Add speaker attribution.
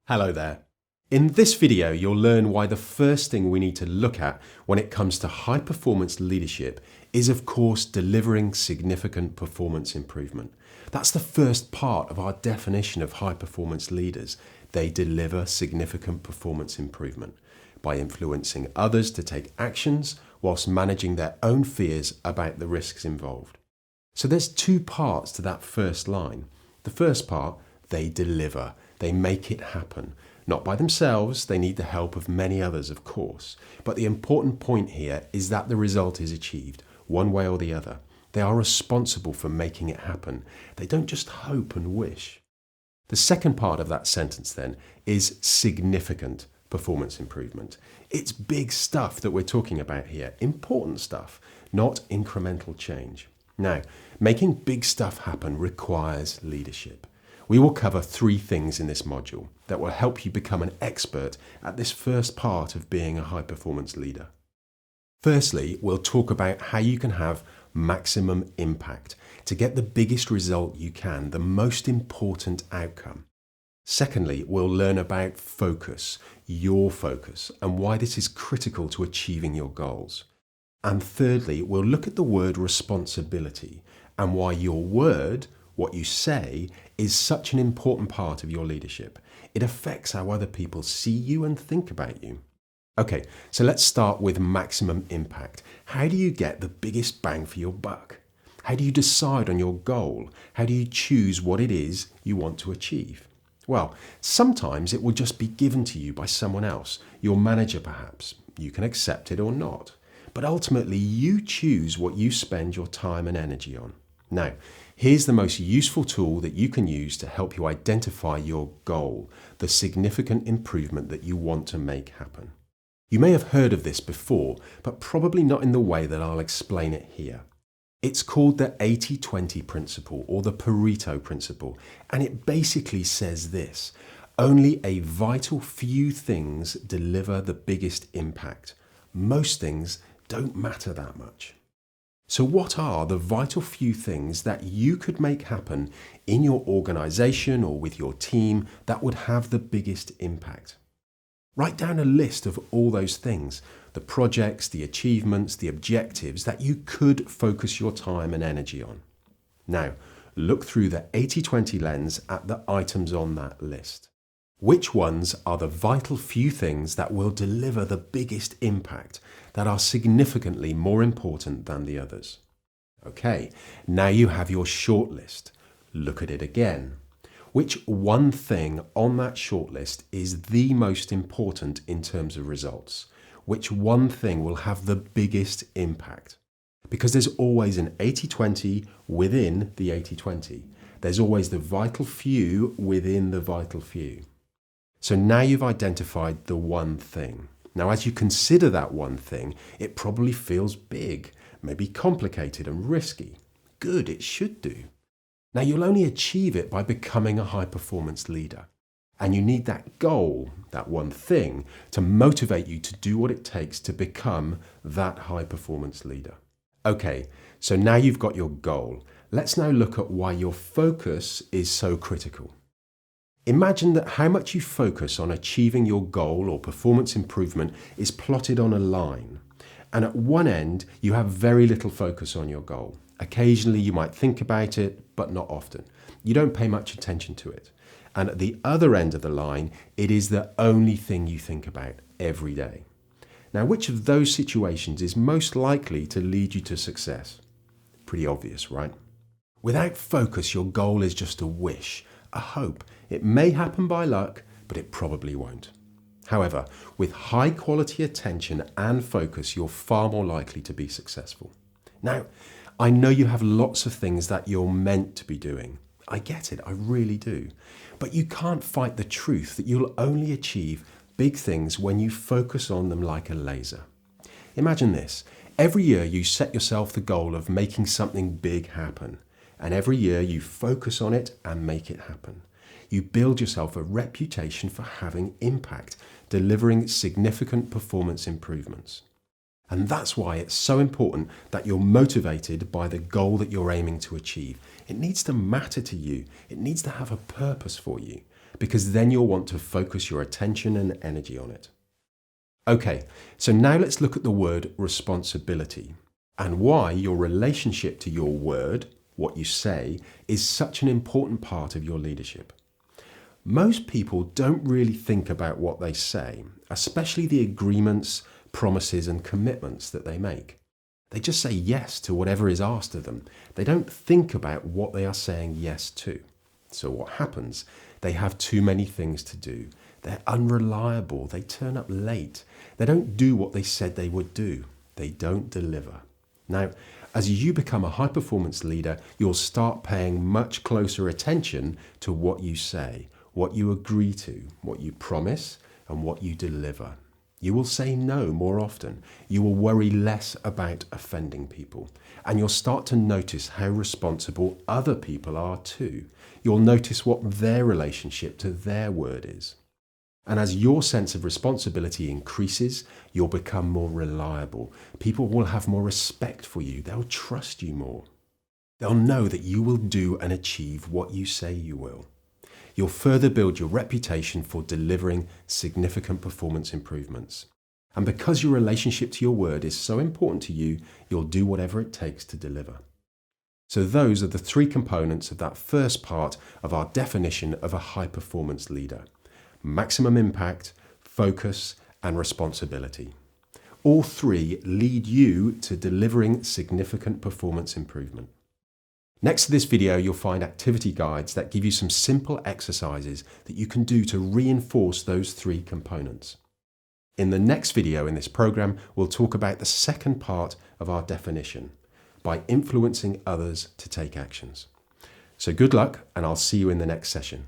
Speaker 1: Hello there. In this video, you'll learn why the first thing we need to look at when it comes to high performance leadership is, of course, delivering significant performance improvement. That's the first part of our definition of high performance leaders. They deliver significant performance improvement by influencing others to take actions whilst managing their own fears about the risks involved. So there's two parts to that first line. The first part, they deliver. They make it happen. Not by themselves, they need the help of many others, of course. But the important point here is that the result is achieved, one way or the other. They are responsible for making it happen. They don't just hope and wish. The second part of that sentence then is significant performance improvement. It's big stuff that we're talking about here, important stuff, not incremental change. Now, making big stuff happen requires leadership. We will cover three things in this module that will help you become an expert at this first part of being a high-performance leader. Firstly, we'll talk about how you can have maximum impact to get the biggest result you can, the most important outcome. Secondly, we'll learn about focus, your focus, and why this is critical to achieving your goals. And thirdly, we'll look at the word responsibility and why your word, what you say, is such an important part of your leadership. It affects how other people see you and think about you. Okay, so let's start with maximum impact. How do you get the biggest bang for your buck? How do you decide on your goal? How do you choose what it is you want to achieve? Well, sometimes it will just be given to you by someone else, your manager perhaps. You can accept it or not. But ultimately, you choose what you spend your time and energy on. Now, here's the most useful tool that you can use to help you identify your goal, the significant improvement that you want to make happen. You may have heard of this before, but probably not in the way that I'll explain it here. It's called the 80-20 principle or the Pareto principle, and it basically says this: only a vital few things deliver the biggest impact. Most things don't matter that much. So what are the vital few things that you could make happen in your organization or with your team that would have the biggest impact? Write down a list of all those things, the projects, the achievements, the objectives that you could focus your time and energy on. Now, look through the 80-20 lens at the items on that list. Which ones are the vital few things that will deliver the biggest impact, that are significantly more important than the others? Okay, now you have your shortlist. Look at it again. Which one thing on that shortlist is the most important in terms of results? Which one thing will have the biggest impact? Because there's always an 80-20 within the 80-20. There's always the vital few within the vital few. So now you've identified the one thing. Now, as you consider that one thing, it probably feels big, maybe complicated and risky. Good, it should do. Now, you'll only achieve it by becoming a high-performance leader. And you need that goal, that one thing, to motivate you to do what it takes to become that high-performance leader. Okay, so now you've got your goal. Let's now look at why your focus is so critical. Imagine that how much you focus on achieving your goal or performance improvement is plotted on a line. And at one end, you have very little focus on your goal. Occasionally, you might think about it, but not often. You don't pay much attention to it. And at the other end of the line, it is the only thing you think about every day. Now, which of those situations is most likely to lead you to success? Pretty obvious, right? Without focus, your goal is just a wish, a hope. It may happen by luck, but it probably won't. However, with high quality attention and focus, you're far more likely to be successful. Now, I know you have lots of things that you're meant to be doing. I get it, I really do. But you can't fight the truth that you'll only achieve big things when you focus on them like a laser. Imagine this. Every year you set yourself the goal of making something big happen. And every year you focus on it and make it happen. You build yourself a reputation for having impact, delivering significant performance improvements. And that's why it's so important that you're motivated by the goal that you're aiming to achieve. It needs to matter to you. It needs to have a purpose for you. because then you'll want to focus your attention and energy on it. Okay, so now let's look at the word responsibility and why your relationship to your word, what you say, is such an important part of your leadership. Most people don't really think about what they say, especially the agreements, promises, and commitments that they make. They just say yes to whatever is asked of them. They don't think about what they are saying yes to. So what happens? They have too many things to do. They're unreliable. They turn up late. They don't do what they said they would do. They don't deliver. Now, as you become a high-performance leader, you'll start paying much closer attention to what you say, what you agree to, what you promise, and what you deliver. You will say no more often. You will worry less about offending people. And you'll start to notice how responsible other people are too. You'll notice what their relationship to their word is. And as your sense of responsibility increases, you'll become more reliable. People will have more respect for you. They'll trust you more. They'll know that you will do and achieve what you say you will. You'll further build your reputation for delivering significant performance improvements. And because your relationship to your word is so important to you, you'll do whatever it takes to deliver. So those are the three components of that first part of our definition of a high-performance leader: maximum impact, focus, and responsibility. All three lead you to delivering significant performance improvement. Next to this video, you'll find activity guides that give you some simple exercises that you can do to reinforce those three components. In the next video in this program, we'll talk about the second part of our definition, by influencing others to take actions. So good luck, and I'll see you in the next session.